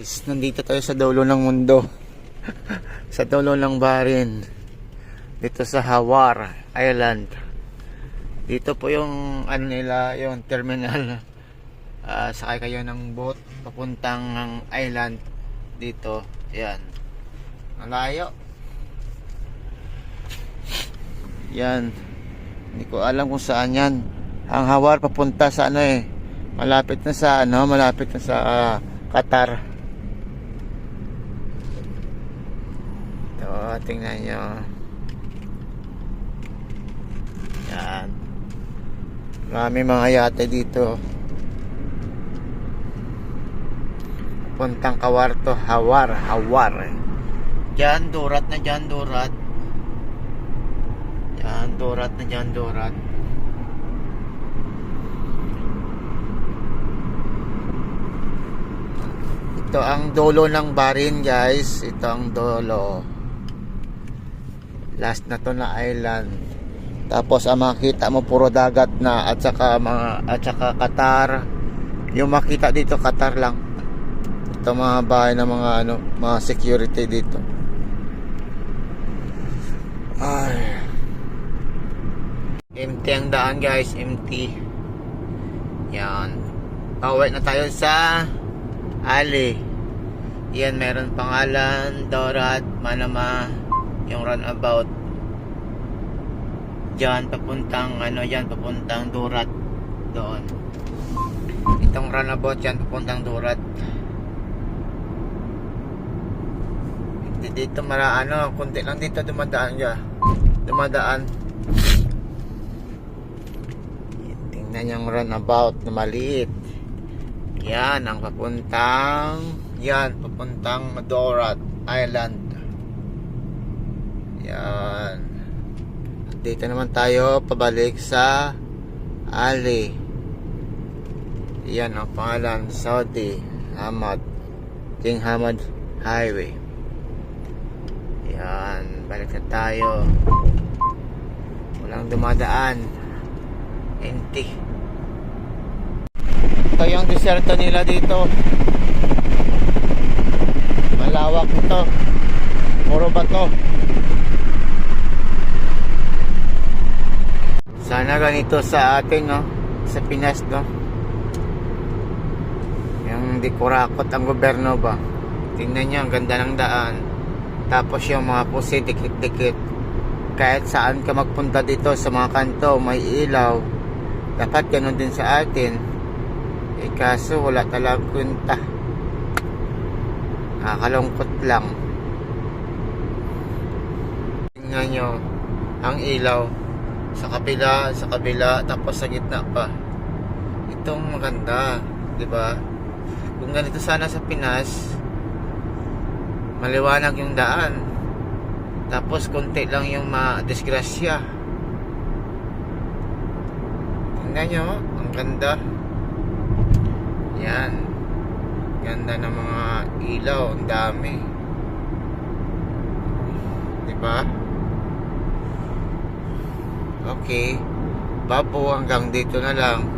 Guys, nandito tayo sa dulo ng mundo. Sa dulo ng barin. Dito sa Hawar Island. Dito po yung ano nila, yung terminal. Sakay kayo ng boat papuntang island dito. Yan. Malayo. Yan. Hindi ko alam kung saan yan. Ang Hawar papunta sa ano eh. Malapit na sa ano, malapit na sa Qatar. Ito, tingnan nyo. Yan. Marami mga yate dito. Puntang Kawarto, Hawar. Diyan, Durat na dyan, Durat. Yan, Durat na dyan, Durat. Ito ang dulo ng barin, guys. Ito ang dulo. Last na to na island. Tapos ang makita mo puro dagat na at saka Qatar. Yung makita dito Qatar lang. Ito mga bahay ng mga ano, mga security dito. Ay. Empty ang daan, guys, empty. Yan. Pauwi na tayo sa Ali. Yan, meron pangalan Dorat, Manama, yung runabout. Diyan papuntang ano, yan papuntang Durat doon. Itong runabout yan papuntang Durat. Dito ano, kunti lang dito dumadaan siya. Dumadaan. Tingnan yung runabout na maliit. Yan ang papuntang Dorat Island. Yan. Dito naman tayo pabalik sa Ali. Yan ang pangalan, Saudi King Hamad Highway. Yan, balik na tayo. Walang dumadaan. Empty. Ito yung deserto nila dito. Malawak ito. Puro bato. Sana ganito sa atin, no? Sa Pinas, no? Yung di kurakot ang gobyerno ba? Tingnan nyo, ang ganda ng daan. Tapos yung mga pusi, dikit-dikit. Kahit saan ka magpunta dito sa mga kanto, may ilaw. Dapat ganun din sa atin. Kaso wala talagang kwenta. Nakakalungkot lang. Tingnan nyo ang ilaw sa kabila, tapos sa gitna pa. Itong maganda, di ba? Kung ganito sana sa Pinas, maliwanag yung daan, tapos konti lang yung madisgrasya. Tingnan nyo, ang ganda. Yan, ganda ng mga ilaw, ang dami, diba? Okay, Bapo, hanggang dito na lang.